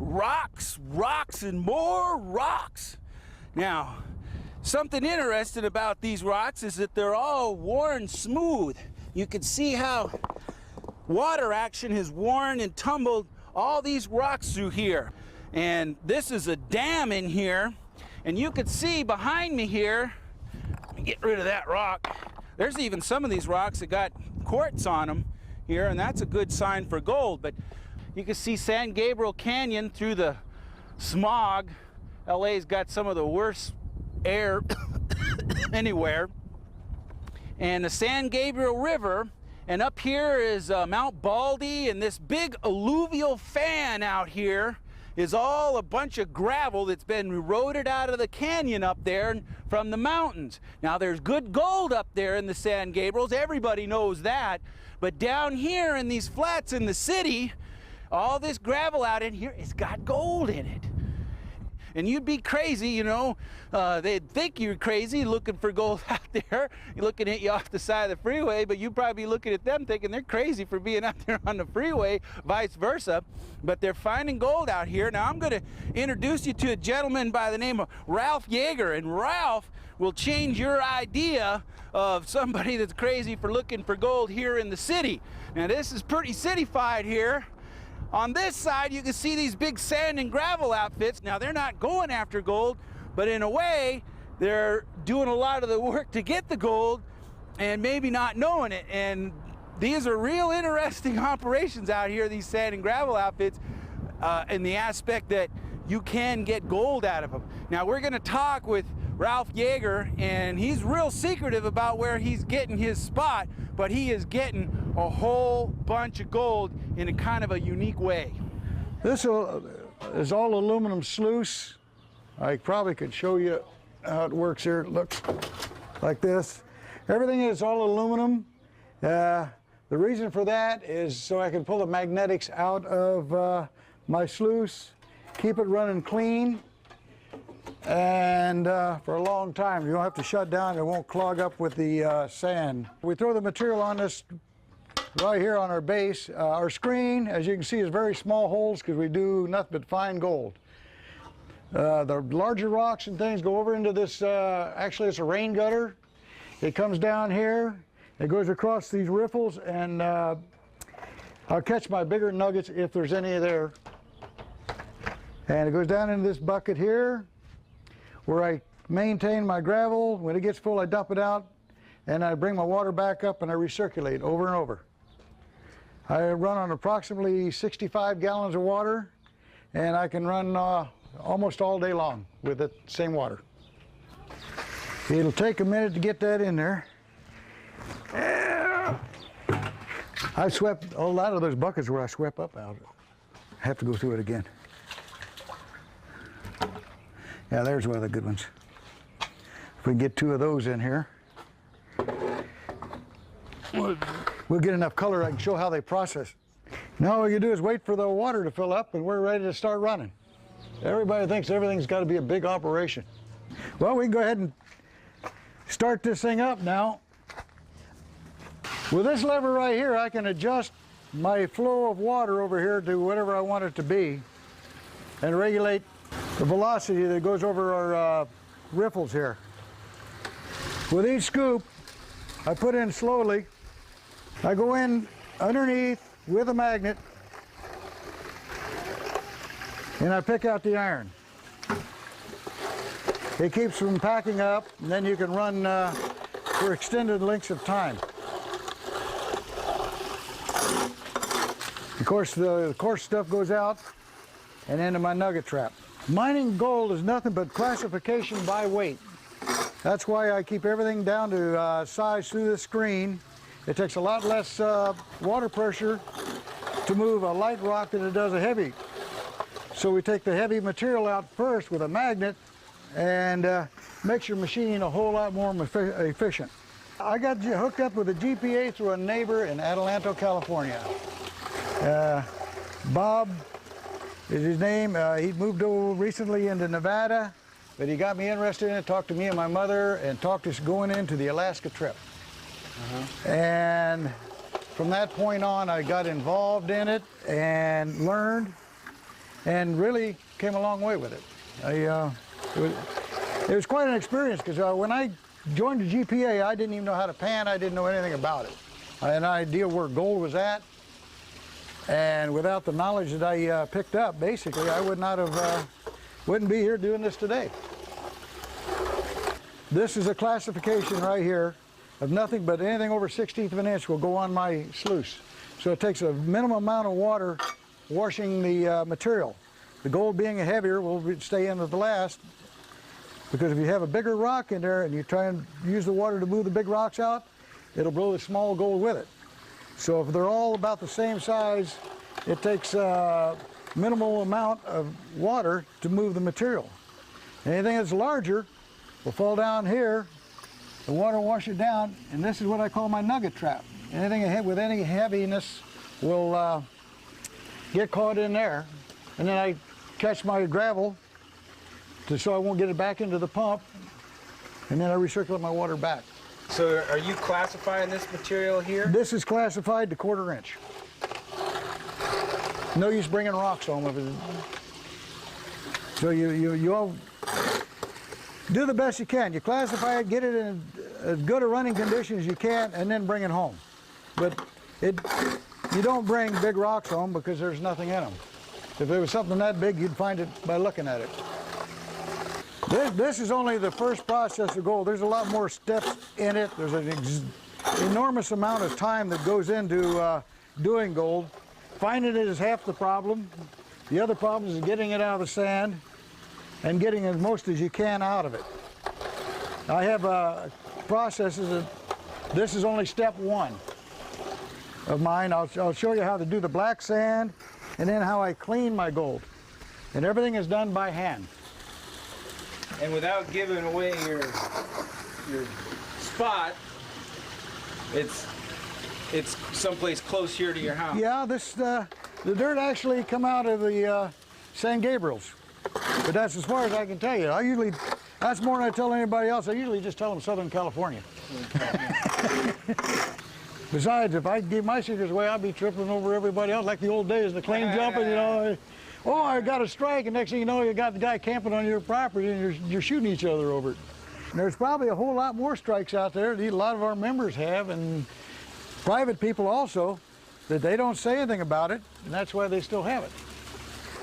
rocks, rocks, and more rocks. Now, something interesting about these rocks is that they're all worn smooth. You can see how water action has worn and tumbled all these rocks through here. And this is a dam in here, and you can see behind me here, let me get rid of that rock. There's even some of these rocks that got quartz on them here, and that's a good sign for gold. But you can see San Gabriel Canyon through the smog. LA's got some of the worst air anywhere. And the San Gabriel River, and up here is Mount Baldy, and this big alluvial fan out here is all a bunch of gravel that's been eroded out of the canyon up there from the mountains. Now there's good gold up there in the San Gabriels, everybody knows that, but down here in these flats in the city, all this gravel out in here, it's got gold in it. And you'd be crazy, you know, they'd think you're crazy looking for gold out there, looking at you off the side of the freeway, but you'd probably be looking at them thinking they're crazy for being out there on the freeway, vice versa. But they're finding gold out here. Now I'm going to introduce you to a gentleman by the name of Ralph Yager, and Ralph will change your idea of somebody that's crazy for looking for gold here in the city. Now this is pretty cityfied here. On this side, you can see these big sand and gravel outfits. Now, they're not going after gold, but in a way, they're doing a lot of the work to get the gold and maybe not knowing it. And these are real interesting operations out here, these sand and gravel outfits, in the aspect that you can get gold out of them. Now, we're going to talk with Ralph Yager, and he's real secretive about where he's getting his spot, but he is getting a whole bunch of gold in a kind of a unique way. This is all aluminum sluice. I probably could show you how it works here. It looks like this. Everything is all aluminum. The reason for that is so I can pull the magnetics out of my sluice, keep it running clean, and for a long time. You don't have to shut down, it won't clog up with the sand. We throw the material on this right here on our base. Our screen, as you can see, is very small holes because we do nothing but fine gold. The larger rocks and things go over into this, actually it's a rain gutter. It comes down here, it goes across these riffles, and I'll catch my bigger nuggets if there's any there. And it goes down into this bucket here, where I maintain my gravel. When it gets full, I dump it out, and I bring my water back up and I recirculate over and over. I run on approximately 65 gallons of water, and I can run almost all day long with the same water. It'll take a minute to get that in there. I swept a lot of those buckets where I swept up out. I have to go through it again. Yeah, there's one of the good ones. If we can get two of those in here, we'll get enough color I can show how they process. Now all you do is wait for the water to fill up and we're ready to start running. Everybody thinks everything's got to be a big operation. Well, we can go ahead and start this thing up now. With this lever right here, I can adjust my flow of water over here to whatever I want it to be and regulate the velocity that goes over our riffles here. With each scoop, I put in slowly. I go in underneath with a magnet, and I pick out the iron. It keeps from packing up, and then you can run for extended lengths of time. Of course, the coarse stuff goes out and into my nugget trap. Mining gold is nothing but classification by weight. That's why I keep everything down to size through the screen. It takes a lot less water pressure to move a light rock than it does a heavy. So we take the heavy material out first with a magnet, and makes your machine a whole lot more efficient. I got hooked up with a GPA through a neighbor in Adelanto, California. Bob is his name. He moved recently into Nevada, but he got me interested in it, talked to me and my mother, and talked us going into the Alaska trip. And from that point on, I got involved in it and learned. and really came a long way with it. It was quite an experience because when I joined the GPA, I didn't even know how to pan. I didn't know anything about it. I had an idea where gold was at, and without the knowledge that I picked up, basically, I wouldn't be here doing this today. This is a classification right here of nothing but anything over 1/16 of an inch will go on my sluice. So it takes a minimum amount of water washing the material. The gold being heavier will stay in at the last, because if you have a bigger rock in there and you try and use the water to move the big rocks out, it'll blow the small gold with it. So if they're all about the same size, it takes a minimal amount of water to move the material. Anything that's larger will fall down here, the water will wash it down, and this is what I call my nugget trap. Anything with any heaviness will get caught in there, and then I catch my gravel so I won't get it back into the pump, and then I recirculate my water back. So are you classifying this material here? This is classified to 1/4 inch. No use bringing rocks home. So you all do the best you can. You classify it, get it in as good a running condition as you can, and then bring it home. But you don't bring big rocks home because there's nothing in them. If there was something that big, you'd find it by looking at it. This is only the first process of gold. There's a lot more steps in it. There's an enormous amount of time that goes into doing gold. Finding it is half the problem. The other problem is getting it out of the sand and getting as most as you can out of it. I have processes that this is only step 1 of mine. I'll show you how to do the black sand and then how I clean my gold. And everything is done by hand. And without giving away your spot, it's someplace close here to your house. Yeah, the dirt actually come out of the San Gabriel's, but that's as far as I can tell you. That's more than I tell anybody else. I usually just tell them Southern California. Besides, if I gave my secrets away, I'd be tripping over everybody else like the old days, the claim jumping, you know. Oh, I got a strike, and next thing you know, you got the guy camping on your property, and you're shooting each other over it. And there's probably a whole lot more strikes out there that a lot of our members have, and private people also, that they don't say anything about it, and that's why they still have it.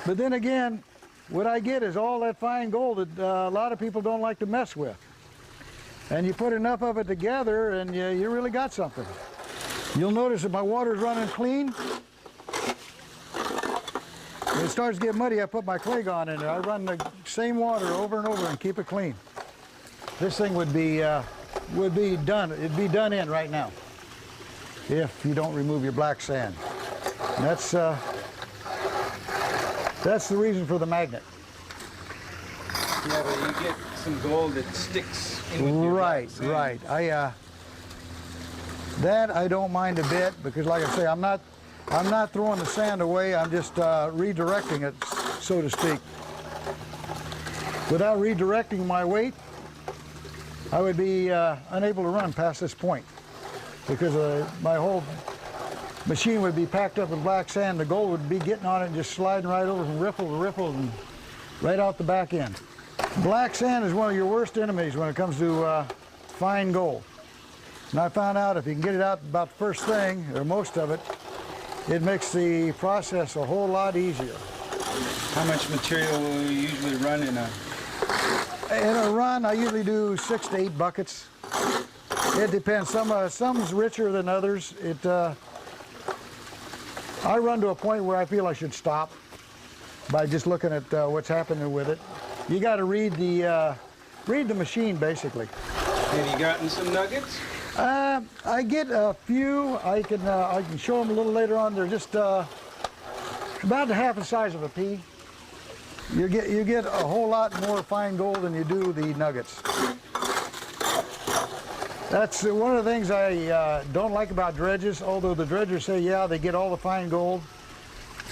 But then again, what I get is all that fine gold that a lot of people don't like to mess with. And you put enough of it together, and you really got something. You'll notice that my water's running clean. When it starts to get muddy, I put my clay gun in there. I run the same water over and over and keep it clean. This thing would be done. It'd be done in right now if you don't remove your black sand. And that's the reason for the magnet. Yeah, but you get some gold that sticks in with your black sand. Right. That I don't mind a bit because, like I say, I'm not throwing the sand away. I'm just redirecting it, so to speak. Without redirecting my weight, I would be unable to run past this point because my whole machine would be packed up with black sand. The gold would be getting on it and just sliding right over from ripple to ripple and right out the back end. Black sand is one of your worst enemies when it comes to fine gold. And I found out if you can get it out about the first thing, or most of it, it makes the process a whole lot easier. How much material will you usually run in a? In a run, I usually do 6 to 8 buckets. It depends. Some's richer than others. I run to a point where I feel I should stop by just looking at what's happening with it. You got to read the machine basically. Have you gotten some nuggets? I get a few. I can show them a little later on. They're just about half the size of a pea. You get a whole lot more fine gold than you do the nuggets. That's one of the things I don't like about dredges, although the dredgers say, yeah, they get all the fine gold.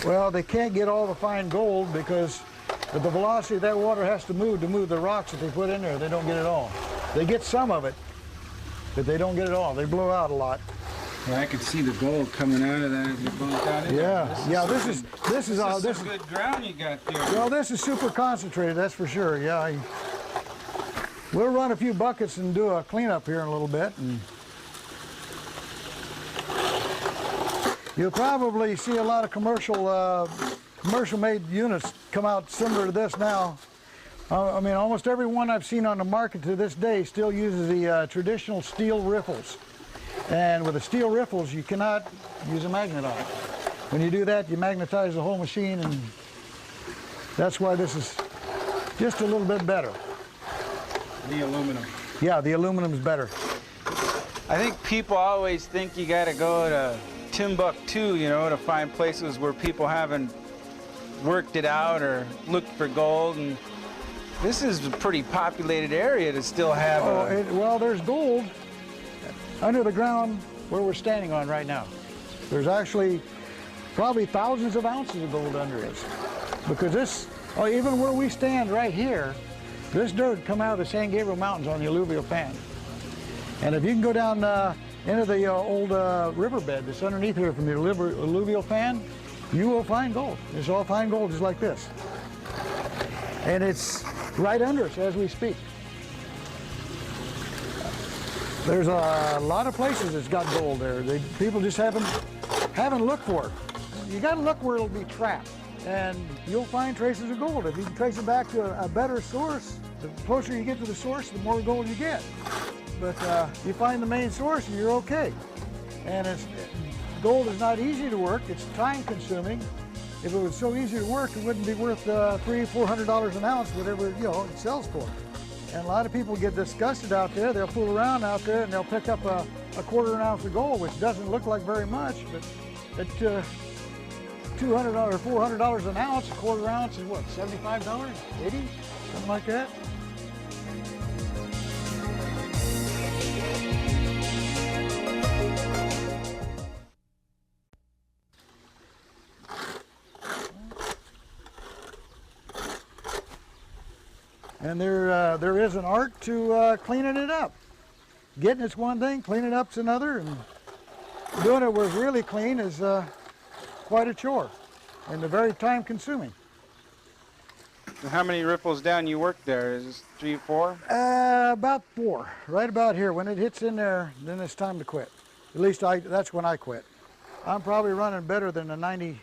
Well, they can't get all the fine gold because with the velocity that water has to move the rocks that they put in there, they don't get it all. They get some of it, but they don't get it all. They blow out a lot. Yeah, I could see the gold coming out of that as you're going down in there. This is all some good ground you got there. well, this is super concentrated, that's for sure. Yeah, we'll run a few buckets and do a cleanup here in a little bit. And you'll probably see a lot of commercial-made units come out similar to this now. I mean, almost every one I've seen on the market to this day still uses the traditional steel riffles. And with the steel riffles, you cannot use a magnet on it. When you do that, you magnetize the whole machine, and that's why this is just a little bit better. The aluminum. Yeah, the aluminum's better. I think people always think you got to go to Timbuktu, you know, to find places where people haven't worked it out or looked for gold. And this is a pretty populated area to still have well, there's gold under the ground where we're standing on right now. There's actually probably thousands of ounces of gold under it. Because this, even where we stand right here, this dirt come out of the San Gabriel Mountains on the alluvial fan. And if you can go down into the old riverbed that's underneath here from the alluvial fan, you will find gold. It's all fine gold just like this. And it's right under us as we speak. There's a lot of places that's got gold there. People just haven't looked for it. You got to look where it'll be trapped, and you'll find traces of gold. If you can trace it back to a better source, the closer you get to the source, the more gold you get. But you find the main source and you're okay. And gold is not easy to work. It's time consuming. If it was so easy to work, it wouldn't be worth $300-400 an ounce, whatever it sells for. And a lot of people get disgusted out there. They'll fool around out there and they'll pick up a quarter an ounce of gold, which doesn't look like very much, but at $200 or $400 an ounce, a quarter ounce is what, $75, $80, something like that. And there is an art to cleaning it up. Getting it's one thing, cleaning up's another, and doing it where it's really clean is quite a chore and very time consuming. How many ripples down you work there? Is this 3 or 4? About 4, right about here. When it hits in there, then it's time to quit. At least that's when I quit. I'm probably running better than a 98%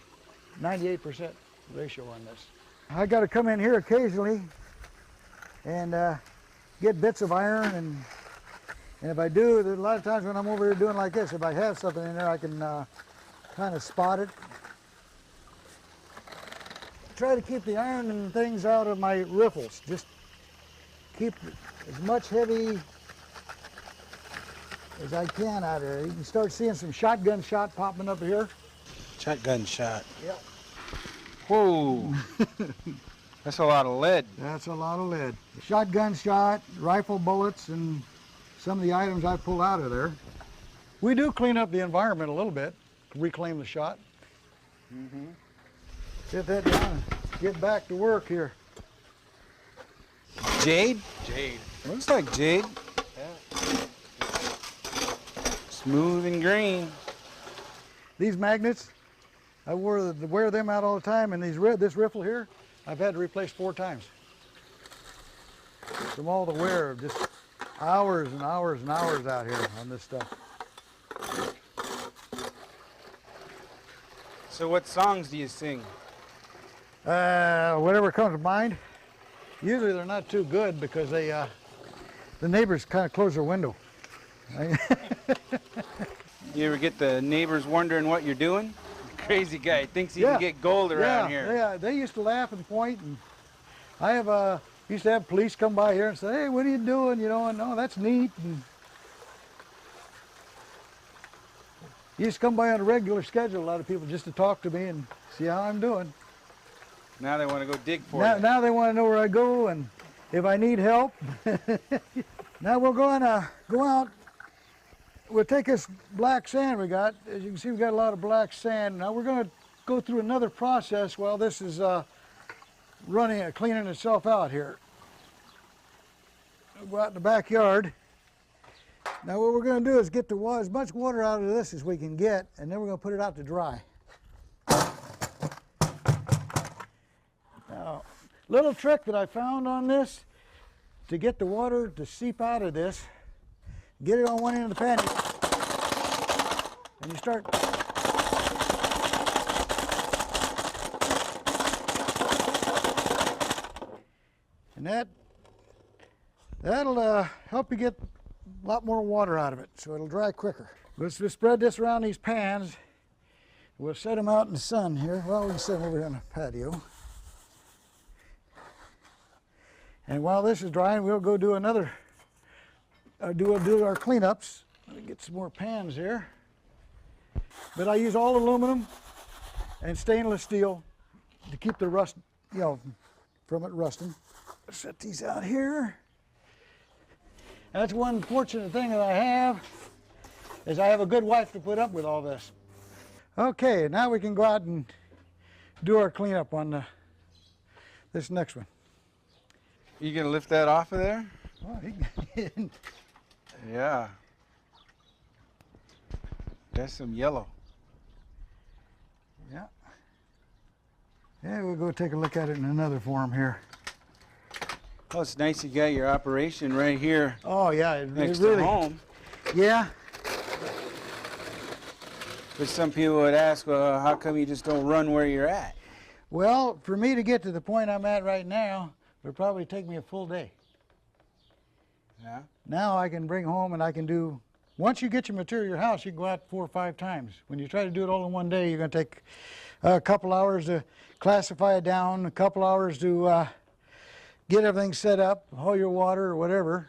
ratio on this. I got to come in here occasionally and get bits of iron, and if I do, a lot of times when I'm over here doing like this, if I have something in there, I can kind of spot it. Try to keep the iron and things out of my riffles. Just keep as much heavy as I can out of there. You can start seeing some shotgun shot popping up here. Shotgun shot. Yep. Whoa. That's a lot of lead. That's a lot of lead. Shotgun shot, rifle bullets, and some of the items I pull out of there. We do clean up the environment a little bit, reclaim the shot. Mm-hmm. Get that down and get back to work here. Jade? Jade. Looks like jade. Yeah. Smooth and green. These magnets, I wear them out all the time, and this riffle here, I've had to replace 4 times. From all the wear, just hours and hours and hours out here on this stuff. So what songs do you sing? Whatever comes to mind. Usually they're not too good because the neighbors kind of close their window. You ever get the neighbors wondering what you're doing? Crazy guy thinks he can get gold around here. Yeah, they used to laugh and point, and I used to have police come by here and say, "Hey, what are you doing?" And oh, that's neat. And used to come by on a regular schedule, a lot of people, just to talk to me and see how I'm doing. Now they want to go dig for you. Now they want to know where I go and if I need help. Now we're going to go out. We'll take this black sand we got. As you can see, we got a lot of black sand. Now we're going to go through another process while this is cleaning itself out here. We'll go out in the backyard. Now what we're going to do is get as much water out of this as we can get, and then we're going to put it out to dry. Now, little trick that I found on this to get the water to seep out of this, get it on one end of the pan, and you start and that'll help you get a lot more water out of it, so it'll dry quicker. Let's just spread this around these pans. We'll set them out in the sun here. Well, we can set them over here on the patio. And while this is drying, we'll go do another, do our cleanups. Let me get some more pans here. But I use all aluminum and stainless steel to keep the rust, from it rusting. Set these out here. That's one fortunate thing that I have, is I have a good wife to put up with all this. Okay, now we can go out and do our cleanup on this next one. You gonna lift that off of there? Oh, Yeah. That's some yellow. Yeah. Yeah, we'll go take a look at it in another form here. Oh, it's nice you got your operation right here. Oh yeah, next really, to home. Yeah. But some people would ask, well, how come you just don't run where you're at? Well, for me to get to the point I'm at right now, it would probably take me a full day. Yeah. Now I can bring home and I can do, once you get your material in your house, you can go out 4 or 5 times. When you try to do it all in one day, you're going to take a couple hours to classify it down, a couple hours to get everything set up, haul your water or whatever,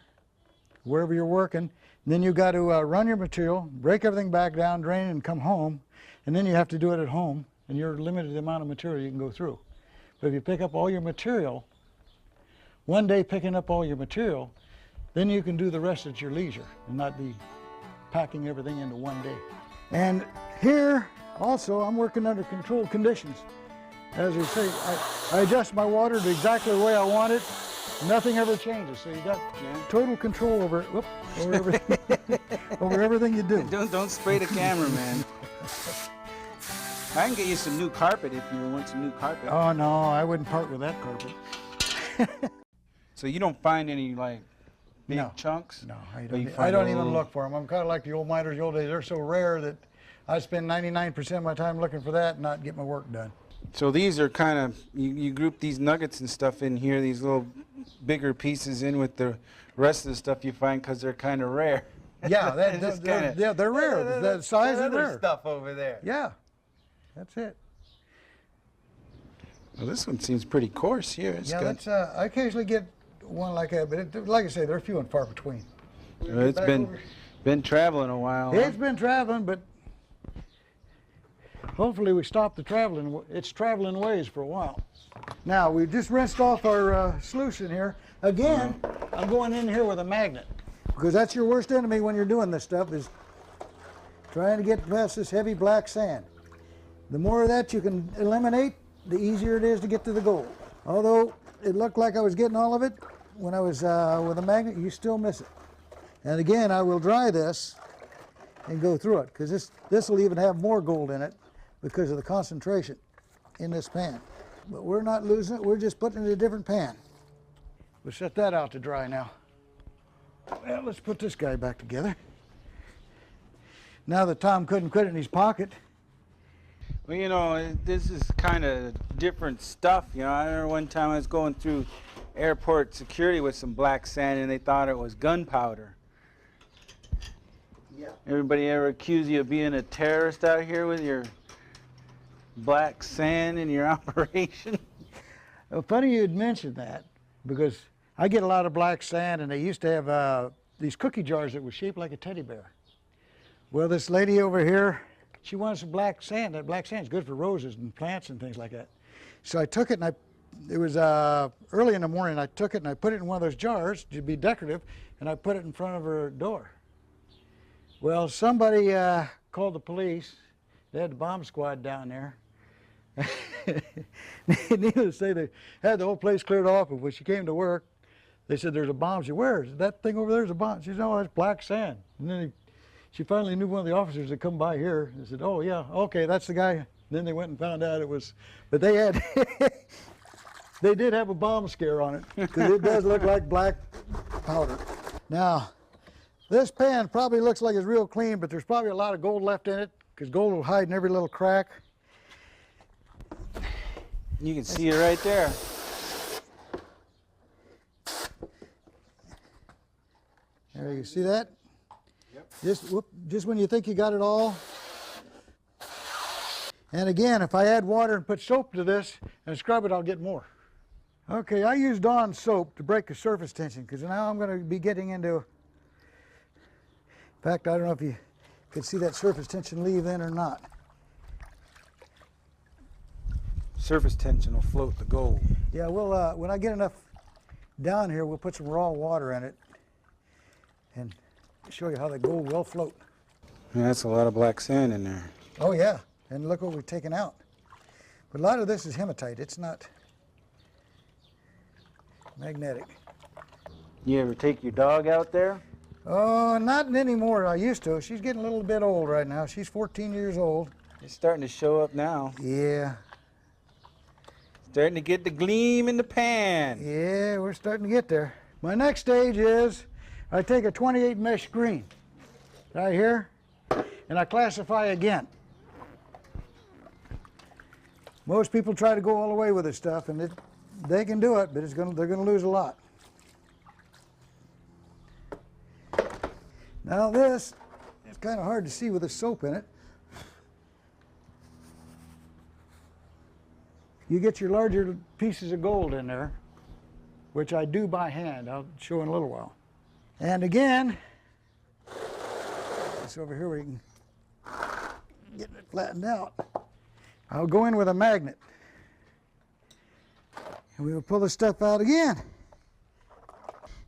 wherever you're working. And then you've got to run your material, break everything back down, drain it, and come home. And then you have to do it at home, and you're limited to the amount of material you can go through. But if you pick up all your material, one day picking up all your material, then you can do the rest at your leisure and not be packing everything into one day. And here also I'm working under controlled conditions. As I say, I adjust my water to exactly the way I want it. Nothing ever changes, so you got total control over everything, over everything you do. Don't spray the camera, man. I can get you some new carpet if you want some new carpet. Oh no, I wouldn't part with that carpet. So you don't find any like big No. chunks? No, I don't even look for them. I'm kind of like the old miners the old days. They're so rare that I spend 99% of my time looking for that and not get my work done. So these are kind of, you group these nuggets and stuff in here, these little bigger pieces in with the rest of the stuff you find because they're kind of rare. Yeah, they're rare. The size is rare. Stuff over there. Yeah, that's it. Well, this one seems pretty coarse here. It's Yeah, got, that's, I occasionally get one like that, but like I say, they're few and far between. it's been traveling a while. It's been traveling, but hopefully we stop the traveling. It's traveling ways for a while. Now we just rinsed off our sluice in here. Again, I'm going in here with a magnet because that's your worst enemy when you're doing this stuff, is trying to get past this heavy black sand. The more of that you can eliminate, the easier it is to get to the gold. Although it looked like I was getting all of it, when I was with a magnet, you still miss it. And again, I will dry this and go through it, because this will even have more gold in it because of the concentration in this pan. But we're not losing it, we're just putting it in a different pan. We'll set that out to dry now. Well, let's put this guy back together. Now that Tom couldn't put it in his pocket. Well, you know, this is kind of different stuff. You know, I remember one time I was going through airport security with some black sand and they thought it was gunpowder. Yeah. Everybody ever accuse you of being a terrorist out here with your black sand in your operation? Well, funny you'd mention that, because I get a lot of black sand, and they used to have these cookie jars that were shaped like a teddy bear. Well, this lady over here, she wanted some black sand. That black sand's good for roses and plants and things like that. So I took it, and it was early in the morning. I took it and I put it in one of those jars to be decorative, and I put it in front of her door. Well, somebody called the police. They had the bomb squad down there. Needless to say, they had the whole place cleared off, and when she came to work, They said, there's a bomb. She said, where? Is that thing over there is a bomb. She said, oh, that's black sand. And then she finally knew one of the officers had come by here. They said, oh, yeah, okay, that's the guy. Then they went and found out it was, but they had, they did have a bomb scare on it, because it does look like black powder. Now, this pan probably looks like it's real clean, but there's probably a lot of gold left in it, because gold will hide in every little crack. You can see it right there. There, you see that? Yep. Just when you think you got it all. And again, if I add water and put soap to this and scrub it, I'll get more. Okay, I use Dawn soap to break the surface tension, because now I'm going to be getting into, in fact, I don't know if you can see that surface tension leave in or not. Surface tension will float the gold. Yeah, we'll, when I get enough down here, we'll put some raw water in it and show you how the gold will float. Yeah, that's a lot of black sand in there. Oh yeah, and look what we've taken out. But a lot of this is hematite. It's not magnetic. You ever take your dog out there? Oh, not anymore. I used to. She's getting a little bit old right now. She's 14 years old. It's starting to show up now. Yeah. Starting to get the gleam in the pan. Yeah, we're starting to get there. My next stage is I take a 28 mesh screen right here and I classify again. Most people try to go all the way with this stuff, and they can do it, but they're going to lose a lot. Now this, it's kind of hard to see with the soap in it. You get your larger pieces of gold in there, which I do by hand. I'll show in a little while. And again, this over here where you can get it flattened out. I'll go in with a magnet. And we will pull the stuff out again.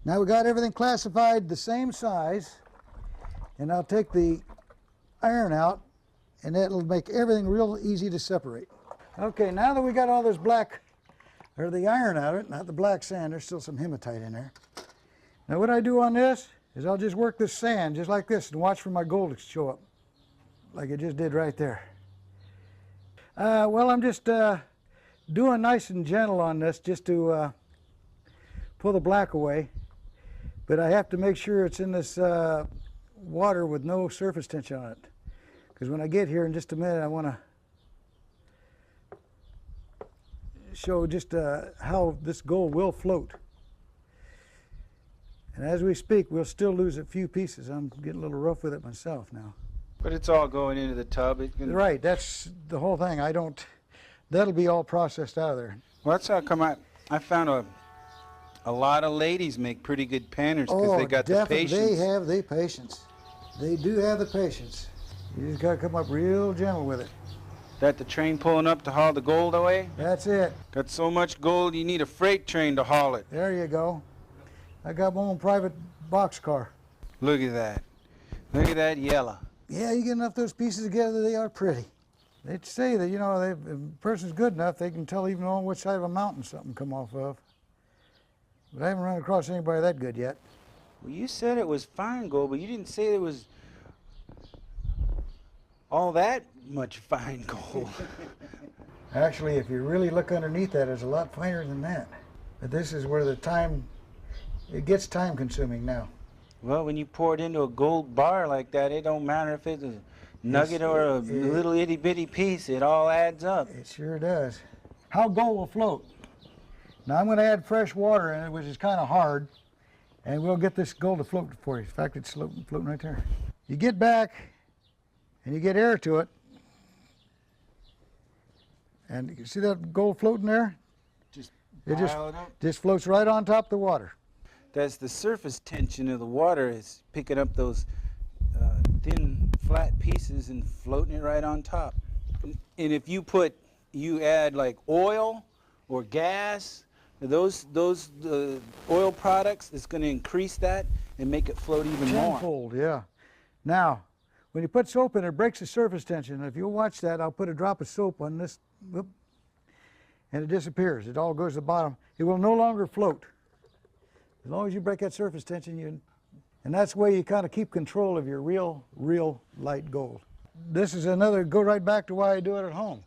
Now we got everything classified the same size, and I'll take the iron out, and that'll make everything real easy to separate. Okay, now that we got all this black, or the iron out of it, not the black sand, there's still some hematite in there. Now what I do on this is I'll just work this sand just like this and watch for my gold to show up, like it just did right there. Well, I'm just doing nice and gentle on this just to pull the black away, but I have to make sure it's in this water with no surface tension on it, because when I get here in just a minute I want to show just how this gold will float. And as we speak, we'll still lose a few pieces. I'm getting a little rough with it myself now. But it's all going into the tub. Right, that's the whole thing. That'll be all processed out of there. Well, that's how come I found a lot of ladies make pretty good panners because they got the patience. They have the patience. They do have the patience. You just got to come up real gentle with it. That the train pulling up to haul the gold away? That's it. Got so much gold you need a freight train to haul it. There you go. I got my own private boxcar. Look at that. Look at that yellow. Yeah, you get enough of those pieces together, they are pretty. They'd say that, you know, if a person's good enough, they can tell even on which side of a mountain something come off of. But I haven't run across anybody that good yet. Well, you said it was fine gold, but you didn't say there was all that much fine gold. Actually, if you really look underneath that, it's a lot finer than that. But this is where it gets time consuming now. Well, when you pour it into a gold bar like that, it don't matter if it's a nugget or a little itty bitty piece, it all adds up. It sure does. How gold will float. Now I'm going to add fresh water in it, which is kind of hard, and we'll get this gold to float for you. In fact, it's floating right there. You get back and you get air to it, and you can see that gold floating there? It just floats right on top of the water. That's the surface tension of the water is picking up those thin, flat pieces and floating it right on top. And if you add like oil or gas, those oil products, it's going to increase that and make it float even more. Tenfold, yeah. Now, when you put soap in, it breaks the surface tension. If you'll watch that, I'll put a drop of soap on this, whoop, and it disappears. It all goes to the bottom. It will no longer float. As long as you break that surface tension, and that's the way you kind of keep control of your real light gold. This is another, go right back to why I do it at home.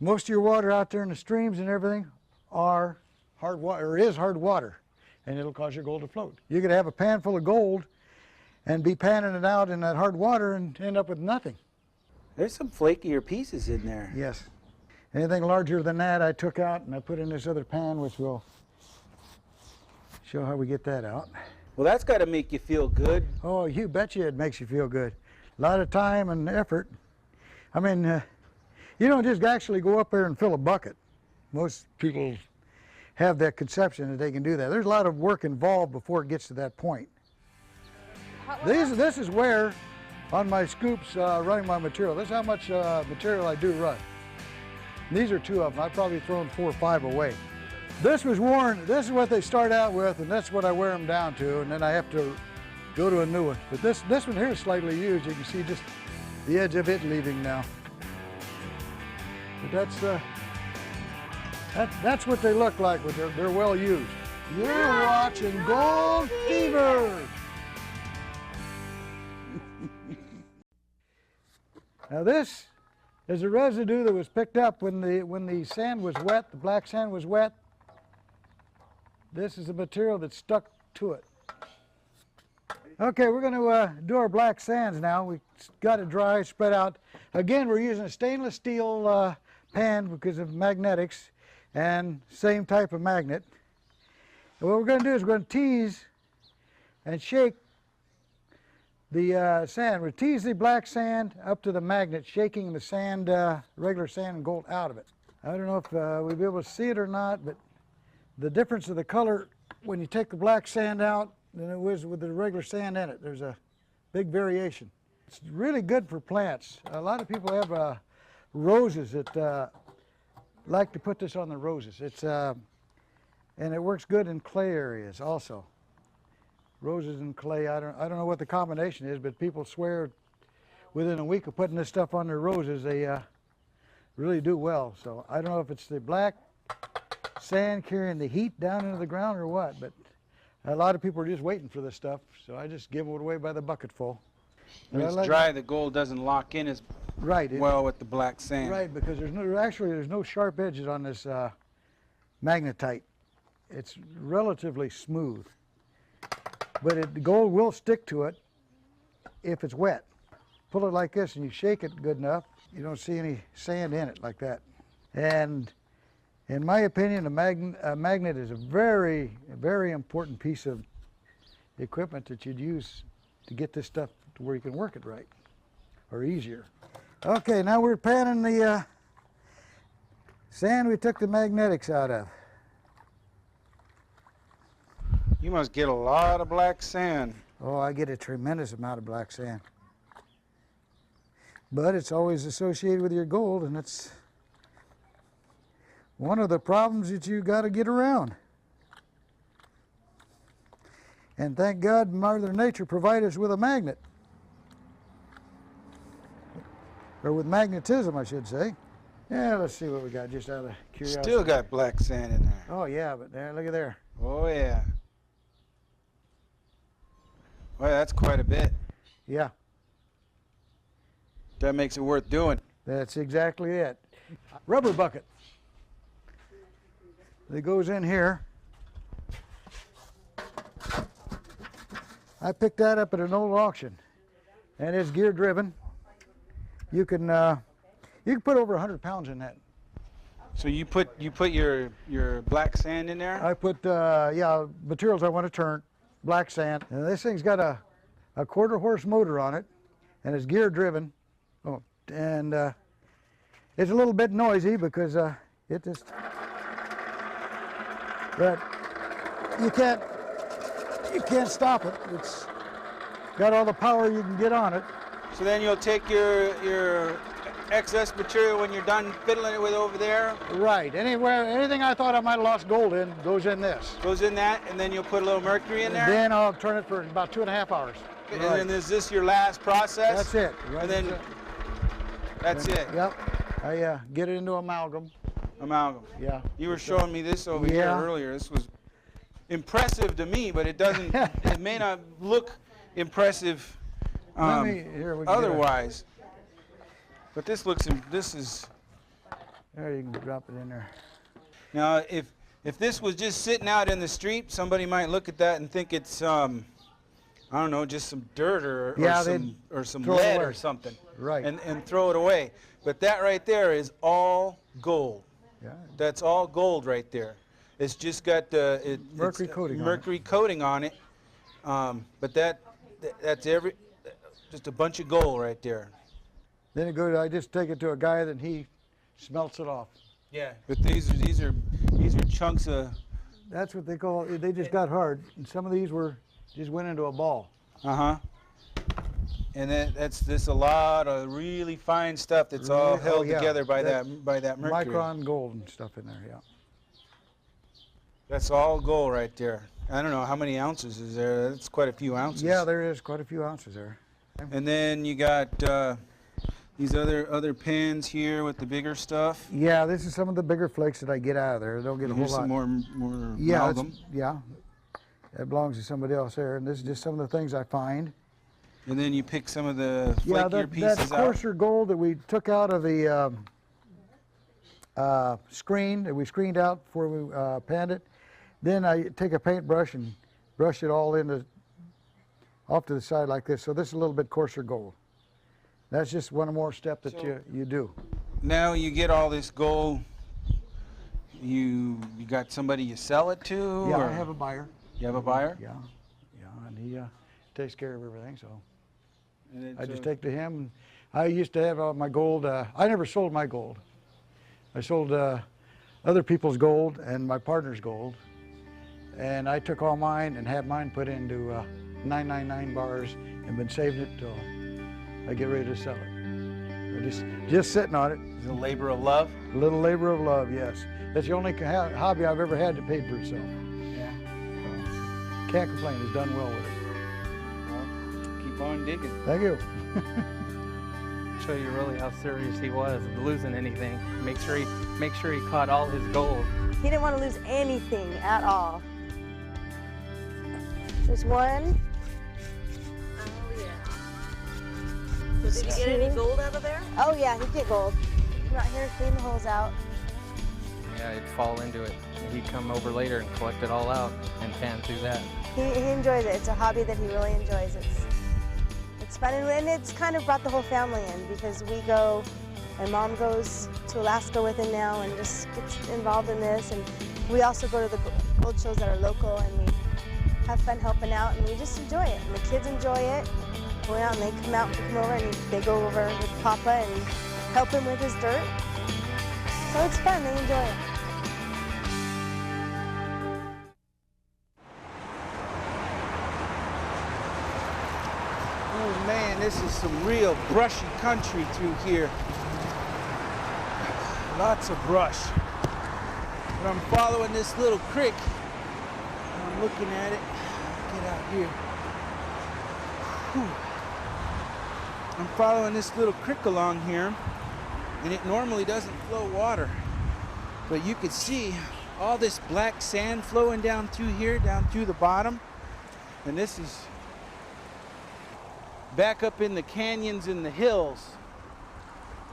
Most of your water out there in the streams and everything are hard water, or is hard water, and it'll cause your gold to float. You could have a pan full of gold and be panning it out in that hard water and end up with nothing. There's some flakier pieces in there. Yes. Anything larger than that I took out and I put in this other pan, which will show how we get that out. Well, that's got to make you feel good. Oh, you betcha it makes you feel good. A lot of time and effort. I mean, you don't just actually go up there and fill a bucket. Most people have that conception that they can do that. There's a lot of work involved before it gets to that point. This is where, on my scoops, running my material, this is how much material I do run. These are 2 of them. I've probably thrown 4 or 5 away. This was worn, this is what they start out with, and that's what I wear them down to, and then I have to go to a new one. But this one here is slightly used. You can see just the edge of it leaving now. But that's what they look like when they're well used. You're watching Gold Fever! Now this is a residue that was picked up when the sand was wet, the black sand was wet. This is the material that stuck to it. Okay, we're going to do our black sands now. We got it dry, spread out. Again, we're using a stainless steel pan because of magnetics and same type of magnet. And what we're going to do is we're going to tease and shake the sand. We tease the black sand up to the magnet, shaking the sand, regular sand and gold out of it. I don't know if we'll be able to see it or not, but the difference of the color when you take the black sand out than it was with the regular sand in it. There's a big variation. It's really good for plants. A lot of people have roses that like to put this on the roses. It's and it works good in clay areas also. Roses and clay, I don't know what the combination is, but people swear within a week of putting this stuff on their roses, they really do well. So I don't know if it's the black sand carrying the heat down into the ground or what, but a lot of people are just waiting for this stuff, so I just give it away by the bucket full. When it's dry, the gold doesn't lock in as well with the black sand. Right, because there's no sharp edges on this magnetite. It's relatively smooth, but the gold will stick to it if it's wet. Pull it like this and you shake it good enough, you don't see any sand in it like that. And in my opinion, a magnet is a very, very important piece of equipment that you'd use to get this stuff to where you can work it right, or easier. Okay, now we're panning the sand we took the magnetics out of. You must get a lot of black sand. Oh, I get a tremendous amount of black sand. But it's always associated with your gold, and it's one of the problems that you got to get around. And thank God Mother Nature provided us with a magnet. Or with magnetism, I should say. Yeah, let's see what we got just out of curiosity. Still got black sand in there. Oh yeah, but there, look at there. Oh yeah. Well, that's quite a bit. Yeah. That makes it worth doing. That's exactly it. Rubber bucket. That goes in here. I picked that up at an old auction, and it's gear driven. You can put over 100 pounds in that. So you put your black sand in there? I put yeah, materials I want to turn, black sand. And this thing's got a 1/4 horse motor on it, and it's gear driven. Oh, and it's a little bit noisy because it just. But you can't stop it. It's got all the power you can get on it. So then you'll take your excess material when you're done fiddling it with over there? Right. Anything I thought I might have lost gold in goes in this. Goes in that, and then you'll put a little mercury in there? And then I'll turn it for about 2.5 hours. And then is this your last process? That's it. Right. And then that's it? Yep. I get it into amalgam. Amalgam. Yeah. You were showing me this over here earlier. This was impressive to me, but it doesn't. It may not look impressive Here, we can otherwise. But this looks. This is. There, you can drop it in there. Now, if this was just sitting out in the street, somebody might look at that and think it's I don't know, just some dirt or some lead or something. Right. And throw it away. But that right there is all gold. Yeah. That's all gold right there. It's just got Mercury coating. Coating on it. But that's just a bunch of gold right there. Then it goes. I just take it to a guy that he smelts it off. Yeah. But these are chunks of. That's what they call. They just got hard, and some of these just went into a ball. And that's a lot of really fine stuff that's all held together by that mercury. Micron gold and stuff in there, yeah. That's all gold right there. I don't know how many ounces is there. That's quite a few ounces. Yeah, there is quite a few ounces there. And then you got these other pans here with the bigger stuff. Yeah, this is some of the bigger flakes that I get out of there. Don't get a whole lot. Here's some more amalgam. Yeah, that belongs to somebody else there. And this is just some of the things I find. And then you pick some of the flakier pieces out. That's coarser gold that we took out of the screen that we screened out before we panned it. Then I take a paintbrush and brush it all off to the side like this. So this is a little bit coarser gold. That's just one more step that you do. Now you get all this gold. You got somebody you sell it to? Yeah, or? I have a buyer. You have a buyer? Yeah, and he takes care of everything. So I just take to him. And I used to have all my gold. I never sold my gold. I sold other people's gold and my partner's gold. And I took all mine and had mine put into 999 bars and been saving it till I get ready to sell it. Just sitting on it. It's a labor of love? A little labor of love, yes. That's the only hobby I've ever had that paid for itself. Yeah. Can't complain. It's done well with it. Well, keep on digging. Thank you. Show you really how serious he was of losing anything. Make sure he caught all his gold. He didn't want to lose anything at all. There's one. Oh, yeah. So did you get any gold out of there? Oh, yeah, he'd get gold. Come out here, clean the holes out. Yeah, he'd fall into it. He'd come over later and collect it all out and pan through that. He enjoys it. It's a hobby that he really enjoys. It's fun, and it's kind of brought the whole family in because we go, my mom goes to Alaska with him now and just gets involved in this. And we also go to the gold shows that are local, and we have fun helping out, and we just enjoy it. And the kids enjoy it. Going out and they come out and come over and they go over with Papa and help him with his dirt. So it's fun, they enjoy it. Oh man, this is some real brushy country through here. Lots of brush. But I'm following this little creek. I'm looking at it. Get out here. Whew. I'm following this little creek along here, and it normally doesn't flow water. But you can see all this black sand flowing down through here, down through the bottom. And this is back up in the canyons and the hills.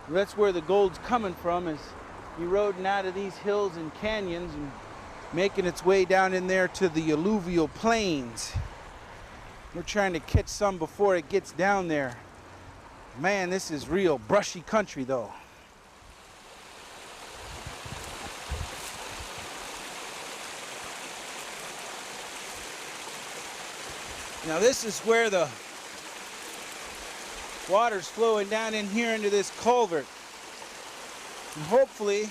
That's where the gold's coming from, is eroding out of these hills and canyons and making its way down in there to the alluvial plains. We're trying to catch some before it gets down there. Man, this is real brushy country though. Now this is where the water's flowing down in here into this culvert. And hopefully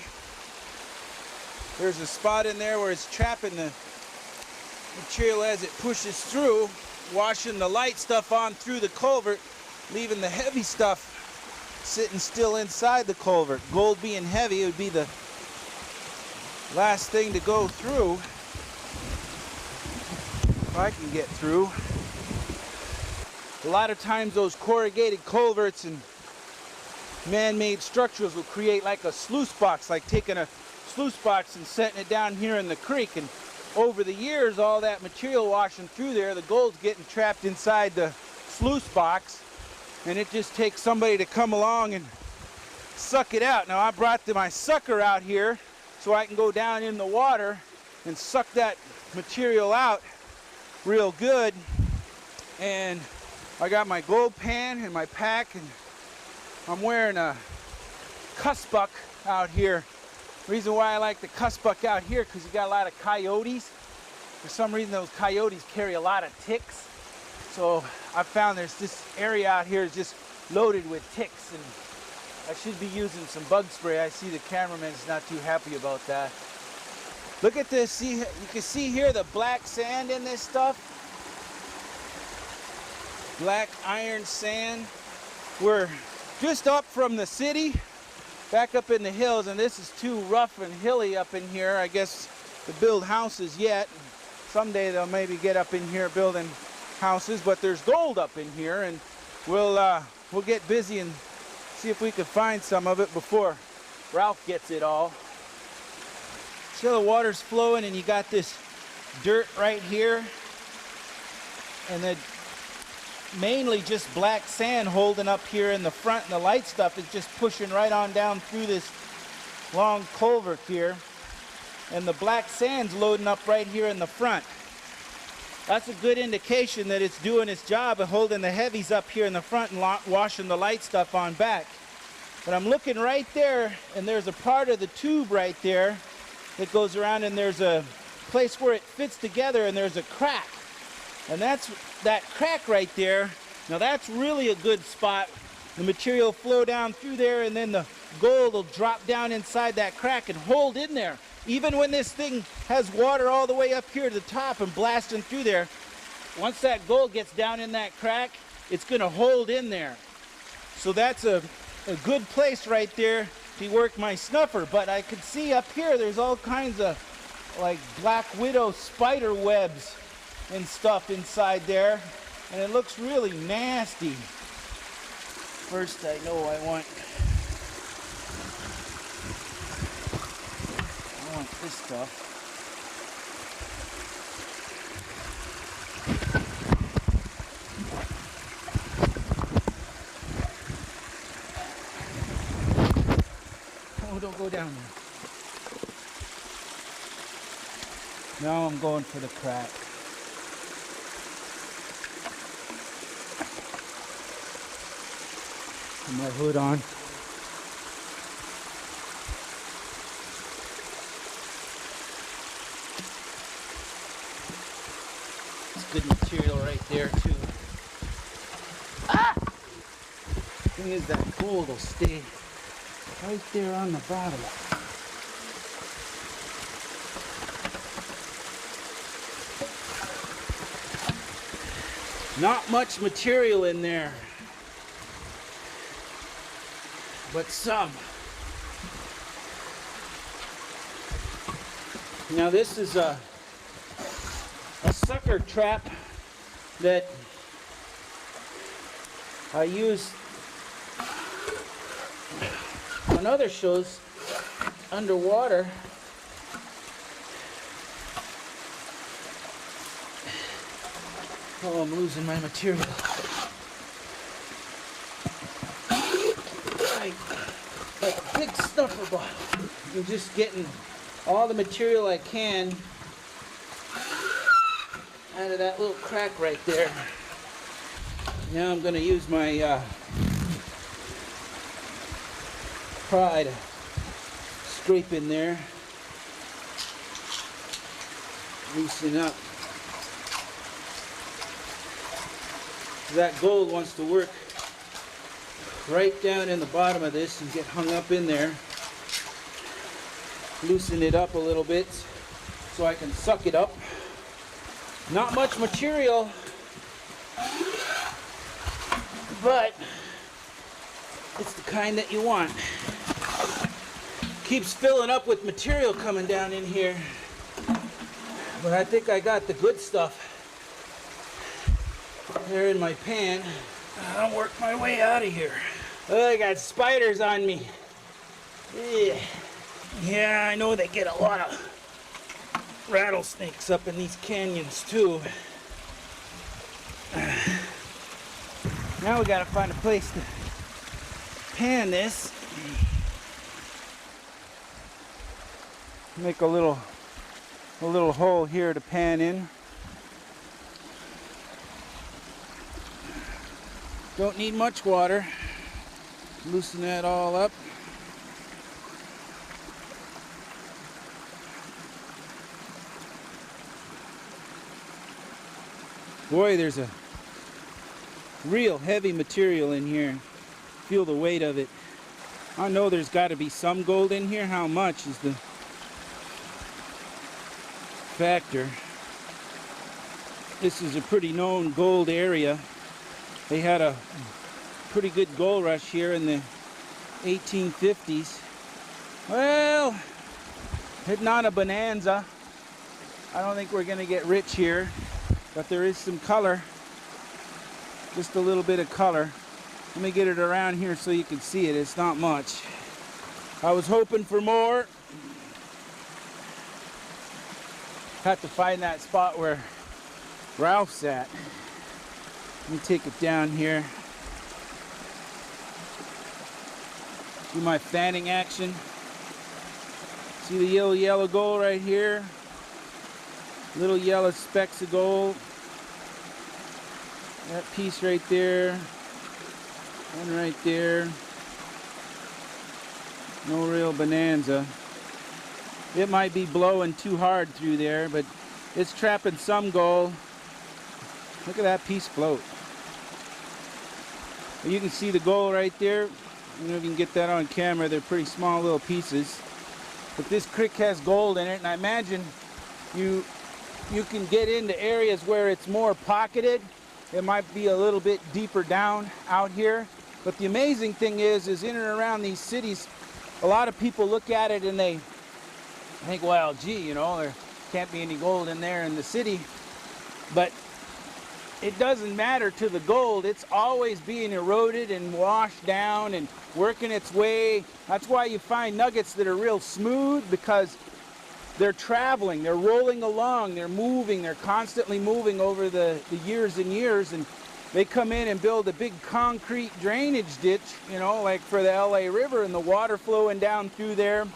there's a spot in there where it's trapping the material as it pushes through, washing the light stuff on through the culvert, leaving the heavy stuff sitting still inside the culvert. Gold being heavy, it would be the last thing to go through, if I can get through. A lot of times those corrugated culverts and man-made structures will create like a sluice box, like taking a sluice box and setting it down here in the creek, and over the years, all that material washing through there, the gold's getting trapped inside the sluice box, and it just takes somebody to come along and suck it out. Now I brought my sucker out here so I can go down in the water and suck that material out real good. And I got my gold pan in my pack, and I'm wearing a cussbuck out here. Reason why I like the cussbuck out here, because you got a lot of coyotes. For some reason those coyotes carry a lot of ticks. So I found there's this area out here is just loaded with ticks, and I should be using some bug spray. I see the cameraman's not too happy about that. Look at this. See, you can see here the black sand in this stuff. Black iron sand. We're just up from the city, back up in the hills, and this is too rough and hilly up in here, I guess, to build houses yet. Someday they'll maybe get up in here building houses, but there's gold up in here, and we'll get busy and see if we can find some of it before Ralph gets it all. See how the water's flowing, and you got this dirt right here, and then mainly just black sand holding up here in the front, and the light stuff is just pushing right on down through this long culvert here, and the black sand's loading up right here in the front. That's a good indication that it's doing its job of holding the heavies up here in the front and washing the light stuff on back. But I'm looking right there, and there's a part of the tube right there that goes around, and there's a place where it fits together, and there's a crack. And that's that crack right there. Now that's really a good spot. The material will flow down through there, and then the gold will drop down inside that crack and hold in there. Even when this thing has water all the way up here to the top and blasting through there, once that gold gets down in that crack, it's going to hold in there. So that's a good place right there to work my snuffer. But I could see up here there's all kinds of like black widow spider webs and stuff inside there, and it looks really nasty. First, I know I want this stuff. Oh, don't go down there. Now I'm going for the crack. Put my hood on. It's good material right there too. Ah! Thing is, that gold will stay right there on the bottom. Not much material in there, but some. Now this is a sucker trap that I use on other shows underwater. Oh, I'm losing my material. Like a big snuffer bottle. I'm just getting all the material I can out of that little crack right there. Now I'm going to use my pry to scrape in there, loosen up. That gold wants to work right down in the bottom of this and get hung up in there. Loosen it up a little bit so I can suck it up. Not much material, but it's the kind that you want. Keeps filling up with material coming down in here, but I think I got the good stuff there in my pan. I'll work my way out of here. Oh, I got spiders on me. Yeah, I know they get a lot of rattlesnakes up in these canyons too. Now we gotta find a place to pan this. Make a little hole here to pan in. Don't need much water. Loosen that all up. Boy, there's a real heavy material in here. Feel the weight of it. I know there's got to be some gold in here. How much is the factor? This is a pretty known gold area. They had a pretty good gold rush here in the 1850s. Well, hitting on a bonanza. I don't think we're going to get rich here, but there is some color. Just a little bit of color. Let me get it around here so you can see it. It's not much. I was hoping for more. Had to find that spot where Ralph's at. Let me take it down here. Do my fanning action. See the yellow gold right here? Little yellow specks of gold. That piece right there. One right there. No real bonanza. It might be blowing too hard through there, but it's trapping some gold. Look at that piece float. You can see the gold right there. I don't know if you can get that on camera. They're pretty small little pieces. But this creek has gold in it, and I imagine you can get into areas where it's more pocketed. It might be a little bit deeper down out here. But the amazing thing is in and around these cities, a lot of people look at it and they think, well, gee, you know, there can't be any gold in there in the city. But it doesn't matter to the gold. It's always being eroded and washed down and working its way. That's why you find nuggets that are real smooth, because they're traveling, they're rolling along, they're moving, they're constantly moving over the years and years, and they come in and build a big concrete drainage ditch, you know, like for the LA River, and the water flowing down through there.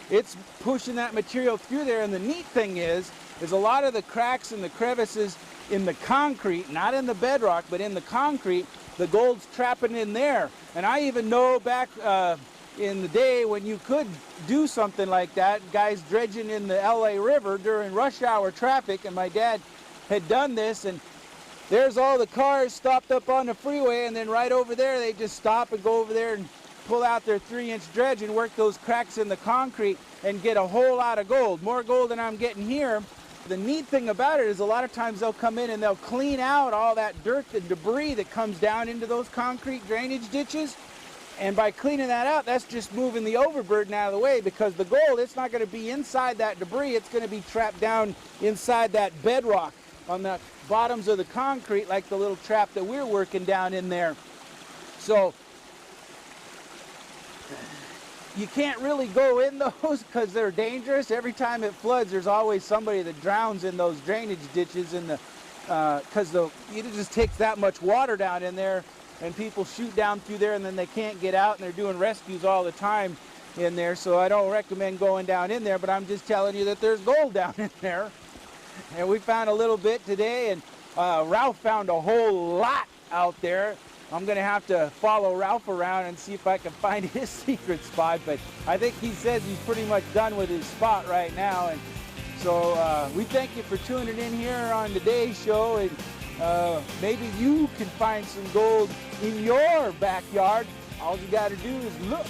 It's pushing that material through there, and the neat thing is a lot of the cracks and the crevices in the concrete, not in the bedrock, but in the concrete, the gold's trapping in there. And I even know back in the day when you could do something like that, guys dredging in the LA River during rush hour traffic, and my dad had done this, and there's all the cars stopped up on the freeway, and then right over there they just stop and go over there and pull out their 3-inch dredge and work those cracks in the concrete and get a whole lot of gold, more gold than I'm getting here. The neat thing about it is a lot of times they'll come in and they'll clean out all that dirt and debris that comes down into those concrete drainage ditches. And by cleaning that out, that's just moving the overburden out of the way, because the gold, it's not going to be inside that debris. It's going to be trapped down inside that bedrock on the bottoms of the concrete, like the little trap that we're working down in there. So you can't really go in those because they're dangerous. Every time it floods, there's always somebody that drowns in those drainage ditches, in the because it just takes that much water down in there, and people shoot down through there and then they can't get out, and they're doing rescues all the time in there. So I don't recommend going down in there, but I'm just telling you that there's gold down in there. And we found a little bit today, and Ralph found a whole lot out there. I'm going to have to follow Ralph around and see if I can find his secret spot, but I think he says he's pretty much done with his spot right now. And so we thank you for tuning in here on today's show, and maybe you can find some gold in your backyard. All you got to do is look.